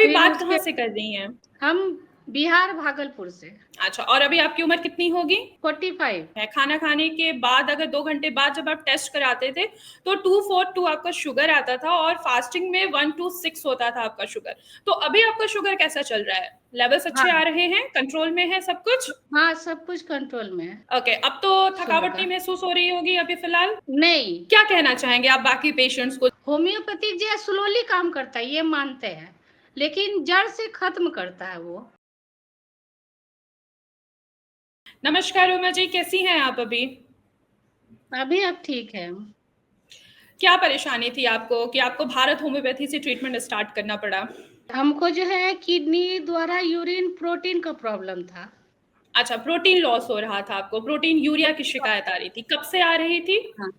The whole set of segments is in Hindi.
अभी फिर बात उसके कहाँ से कर रही हैं? हम बिहार भागलपुर से। अच्छा, और अभी आपकी उम्र कितनी होगी? 45। है, खाना खाने के बाद अगर 2 घंटे बाद जब आप टेस्ट कराते थे, तो 242 आपका शुगर आता था और फास्टिंग में 126 होता था आपका शुगर। तो अभी आपका शुगर कैसा चल रहा है? लेवल्स अच्छे आ हाँ, रहे हैं? कंट्रोल में है सब कुछ? हाँ, सब कुछ कंट्रोल में है, ओके, अब तो शुगर थकावट का। नहीं महसूस हो रही होगी अभी फ़िलहाल? नहीं, क्या कहना चाहेंगे आप बाकी पेशेंट्स को? होम्योपैथिक जो है स्लोली काम करता है, ये मानते हैं, लेकिन जड़ से खत्म करता है वो। नमस्कार उमा जी, कैसी हैं आप अभी? अभी अब ठीक है। क्या परेशानी थी आपको कि आपको भारत होम्योपैथी से ट्रीटमेंट स्टार्ट करना पड़ा? हमको जो है किडनी द्वारा यूरिन प्रोटीन का प्रॉब्लम था। अच्छा, प्रोटीन लॉस हो रहा था आपको, प्रोटीन यूरिया की शिकायत आ रही थी। कब से आ रही थी? हाँ,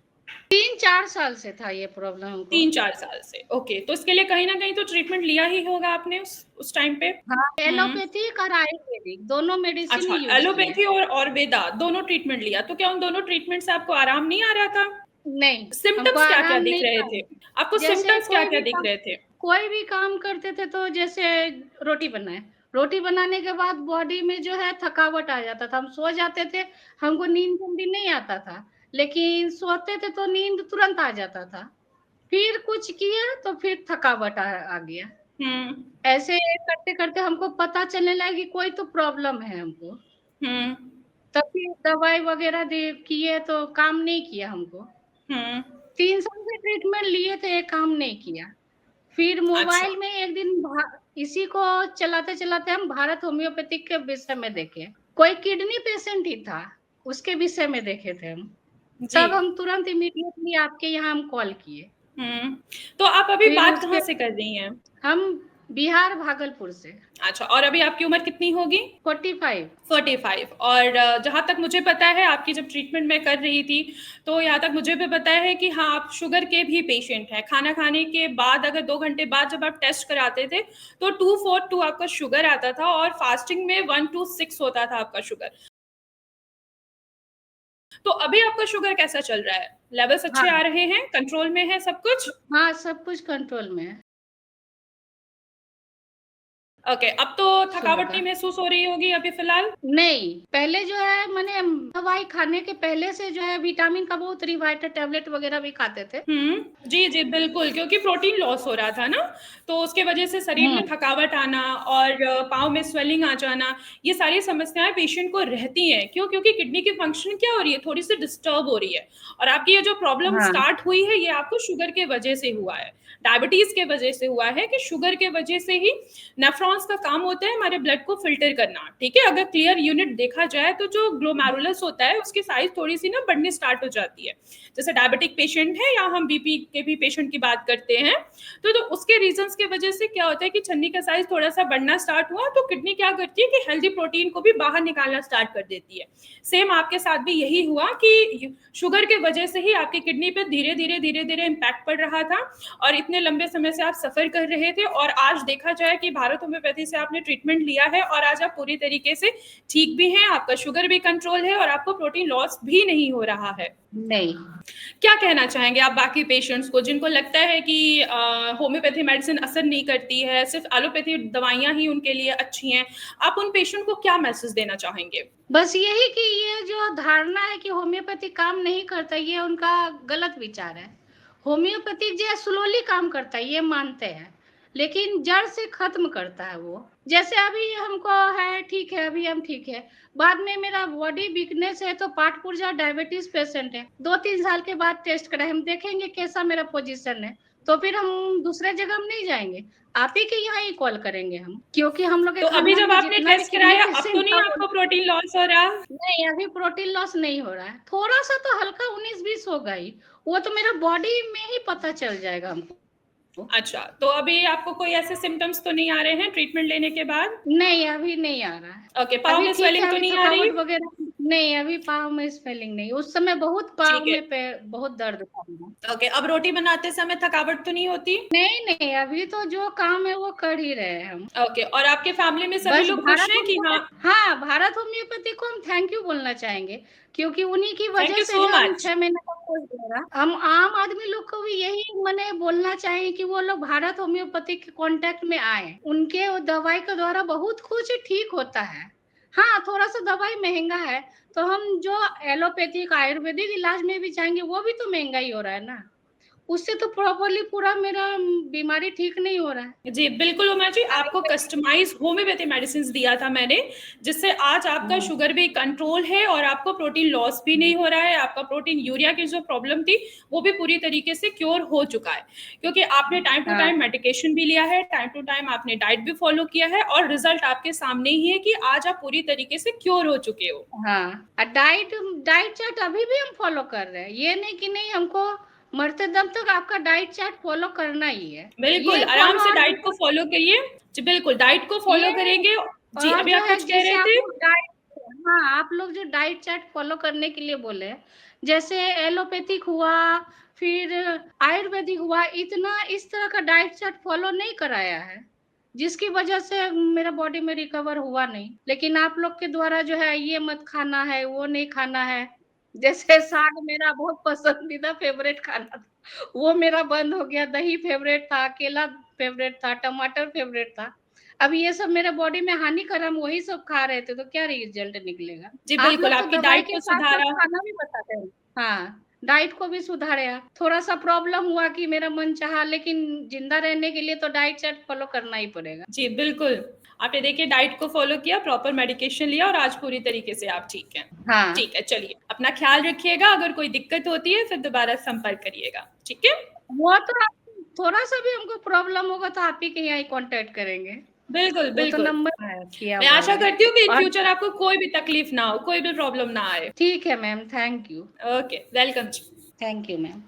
3-4 साल से था ये प्रॉब्लम हमको। 3-4 साल से। ओके, तो इसके लिए कहीं न कहीं तो ट्रीटमेंट लिया ही होगा आपने उस टाइम पे? हाँ, हुँ। एलोपैथिक और आयुर्वेदिक दोनों मेडिसिन अच्छा, ही यूज़ किए। एलोपैथी और आयुर्वेदा दोनों ट्रीटमेंट लिया, तो क्या उन दोनों ट्रीटमेंट से आपको आराम नहीं आ रहा था? नहीं, हमको सिम्पटम्स क्या-क्या आराम दिख नहीं रहे था। थे? आपको जैसे सिम्पटम्स क्या-क्या दिख रहे थे? कोई भी काम करते थे तो जैसे रोटी बनाए, रोटी बनाने के बाद बॉडी में जो है थकावट आ जाता था, हम सो जाते थे, हमको नींद जल्दी नहीं आता था, लेकिन सोते थे तो नींद तुरंत आ जाता था। फिर कुछ किया तो फिर थकावट आ गया। हुँ, ऐसे करते-करते हमको पता चलने लगा कि कोई तो प्रॉब्लम है हमको। हुँ, तब फिर दवाई वगैरह किए तो काम नहीं किया हमको। हुँ। 3 साल से ट्रीटमेंट लिए थे, काम नहीं किया। फिर अच्छा, मोबाइल में एक दिन इसी को चलाते-चलाते हम भारत होम्योपैथिक के विषय में देखे। कोई किडनी पेशेंट ही था, उसके विषय में देखे थे हम। जी। तब हम तुरंत इमीडिएटली आपके यहाँ हम कॉल किए। हुँ, तो आप अभी फिर बात उसके कहाँ से कर रही हैं? हम बिहार भागलपुर से। अच्छा, और अभी आपकी उम्र कितनी होगी? 45। 45 और जहाँ तक मुझे पता है आपकी जब ट्रीटमेंट मैं कर रही थी, तो यहाँ तक मुझे भी पता है कि हाँ, आप शुगर के भी पेशेंट हैं। खाना खाने के बाद अगर 2 घंटे बाद जब आप टेस्ट कराते थे, तो 242 आपका शुगर आता था और फास्टिंग में 126 होता था आपका शुगर। तो अभी आपका शुगर कैसा चल रहा है? लेवल्स अच्छे आ हाँ, रहे हैं? कंट्रोल में है सब कुछ? हाँ, सब कुछ कंट्रोल में है, ओके, अब तो शुगर थकावट का। नहीं महसूस हो रही होगी अभी फ़िलहाल? नहीं, पहले जो है मने दवाई खाने के पहले से जो है विटामिन का बहुत रिवाइटर टैबलेट वगैरह भी खाते थे। हुँ। जी, जी, बिल्कुल, क्योंकि प्रोटीन लॉस हो रहा था ना, तो उसके वजह से शरीर हुँ, में थकावट आना और पाँव में स्वेलिंग आ जाना, ये सारी समस्याएँ पेशेंट को रहती हैं। क्यों? क्योंकि किडनी की फंक्शनिंग क्या हो रही है, थोड़ी-सी डिस्टर्ब हो रही है और आपकी ये जो प्रॉब्लम हाँ, स्टार्ट हुई है, ये आपको शुगर के वजह से हुआ है। डायबिटीज़ के वजह से हुआ है कि शुगर के वजह से ही नेफ्रॉन्स का काम होता है हमारे ब्लड को फ़िल्टर करना, ठीक है? अगर क्लियर यूनिट देखा जाए, तो जो ग्लोमेरुलस होता है, उसकी साइज़ थोड़ी-सी ना बढ़नी स्टार्ट हो जाती है। जैसे डायबिटिक पेशेंट है या हम बीपी के भी पेशेंट की बात करते हैं तो उसके रीजंस की वजह से क्या होता है कि छन्नी का साइज थोड़ा सा बढ़ना स्टार्ट हुआ तो किडनी क्या करती है कि हेल्दी प्रोटीन को भी बाहर निकालना स्टार्ट कर देती है। सेम आपके साथ भी यही हुआ कि शुगर के वजह से ही आपकी किडनी पे धीरे धीरे इम्पैक्ट पड़ रहा था और इतने लंबे समय से आप सफर कर रहे थे और आज देखा जाए कि भारत होम्योपैथी से आपने ट्रीटमेंट लिया है और आज आप पूरी तरीके से ठीक भी हैं, आपका शुगर भी कंट्रोल है और आपको प्रोटीन लॉस भी नहीं हो रहा है। नहीं। क्या कहना चाहेंगे आप बाकी पेशेंट्स को जिनको लगता है कि होम्योपैथी मेडिसिन असर नहीं करती है, सिर्फ एलोपैथी दवाइयाँ ही उनके लिए अच्छी हैं, आप उन पेशेंट को क्या मैसेज देना चाहेंगे? बस यही कि ये जो धारणा है कि होम्योपैथी काम नहीं करता, ये उनका गलत विचार है। होम्योपैथी जो है स्लोली काम करता है, ये मानते हैं, लेकिन जड़ से खत्म करता है वो। जैसे अभी हमको है, ठीक है, अभी हम ठीक है, बाद में मेरा बॉडी वीकनेस है तो पार्ट पुर्जा डायबिटीज पेशेंट है, 2-3 साल के बाद टेस्ट कराए, हम देखेंगे कैसा मेरा पोजीशन है, तो फिर हम दूसरे जगह हम नहीं जाएँगे, आप ही के यहाँ ही कॉल करेंगे हम, क्योंकि हम लोग के तो अभी खानदान जब में आपने जितना भी टेस्ट किडनी कराया अब तो पेशेंट नहीं था वो। आपको प्रोटीन लॉस हो रहा? नहीं, अभी प्रोटीन लॉस नहीं हो रहा है। थोड़ा-सा तो हल्का 19-20 होगा ही। वो तो मेरा बॉडी में ही पता चल जाएगा हमको। अच्छा, तो अभी आपको कोई ऐसे सिम्पटम्स तो नहीं आ रहे हैं ट्रीटमेंट लेने के बाद? नहीं, अभी नहीं आ रहा है। ओके, पाँव अभी में ठीक है, स्वेलिंग तो अभी नहीं आ रही? थकावट वगैरह नहीं, अभी पाँव में स्वेलिंग नहीं। उस समय बहुत पाँव ठीक है। में बहुत दर्द था मेरा। ओके, अब रोटी बनाते समय थकावट तो नहीं होती? नहीं, नहीं, अभी तो जो काम है वो कर ही रहे हैं हम। ओके, और आपके फैमिली में सभी बस लोग खुश हैं कि हाँ, भारत होम्योपैथी को हम थैंक यू बोलना चाहेंगे, क्योंकि उन्हीं की थैंक वजह यू से सो जो हम मच। 6 महीने हम आम आदमी लोग को भी यही मैंने बोलना चाहिए कि वो लोग भारत होम्योपैथिक के कांटेक्ट में आए। उनके दवाई के द्वारा बहुत कुछ ठीक होता है। हाँ, थोड़ा सा दवाई महंगा है, तो हम जो एलोपैथिक आयुर्वेदिक इलाज में भी जाएंगे वो भी तो महंगा ही हो रहा है ना, उससे तो प्रॉपरली पूरा मेरा बीमारी ठीक नहीं हो रहा है। जी, बिल्कुल उमा जी, आपको कस्टमाइज़ होम्योपैथी मेडिसिन्स दिया था मैंने, जिससे आज आपका शुगर भी कंट्रोल है और आपको प्रोटीन लॉस भी नहीं हो रहा है, आपका प्रोटीन यूरिया की जो प्रॉब्लम थी, वो भी पूरी तरीके से क्योर हो चुका है। क्योंकि आपने टाइम टू टाइम मेडिकेशन भी लिया है, टाइम टू टाइम आपने डाइट भी फ़ॉलो किया है और रिज़ल्ट आपके सामने ही है कि आज आप पूरी तरीके से क्योर हो चुके हो। हाँ, डाइट डाइट चार्ट अभी भी हम फॉलो कर रहे हैं, ये नहीं कि नहीं, हमको मरते दम तक आपका डाइट चार्ट फॉलो करना ही है। बिल्कुल, ये आराम से फॉलो डाइट को फ़ॉलो करिए। जी, बिल्कुल, डाइट को फ़ॉलो ये करेंगे। जी, और अभी जो आप है कुछ कह जैसे रहे आप थे? लोग डाइट, हाँ, आप लोग जो डाइट चार्ट फॉलो करने के लिए बोले, जैसे एलोपैथिक हुआ, फिर आयुर्वेदिक हुआ, इतना इस तरह का डाइट चार्ट फॉलो नहीं कराया है, जिसकी वजह से मेरा बॉडी में रिकवर हुआ नहीं। लेकिन आप लोग के द्वारा जो है ये मत खाना है, वो नहीं खाना है, जैसे साग मेरा बहुत पसंदीदा फेवरेट खाना था, वो मेरा बंद हो गया, दही फेवरेट था, केला फेवरेट था, टमाटर फेवरेट था। अब ये सब मेरे बॉडी में हानिकर, हम वही सब खा रहे थे, तो क्या रिजल्ट निकलेगा? जी, आप बिल्कुल, लोग तो आपकी दवाई डाइट के को साथ-साथ सुधारा। खाना भी बताते हैं। हाँ, डाइट को भी सुधारा। थोड़ा-सा प्रॉब्लम हुआ कि मेरा मन चाहा, लेकिन ज़िंदा रहने के लिए तो डाइट चार्ट फॉलो करना ही पड़ेगा। जी, बिल्कुल। आपने देखिए डाइट को फ़ॉलो किया, प्रॉपर मेडिकेशन लिया और आज पूरी तरीके से आप ठीक हैं। हाँ, ठीक है, चलिए, अपना ख़्याल रखिएगा, अगर कोई दिक्कत होती है फिर दोबारा संपर्क करिएगा, ठीक है? वो तो आप थोड़ा-सा भी हमको प्रॉब्लम होगा तो आप ही के यहाँ ही कॉन्टैक्ट करेंगे। बिल्कुल, वो तो बिल्कुल। नंबर है किया मैं हुआ आशा है। करती हूँ कि इन और फ्यूचर आपको कोई भी तकलीफ़ ना हो, कोई भी प्रॉब्लम ना आए। ठीक है ma'am, thank you. Okay, welcome जी। Thank you ma'am.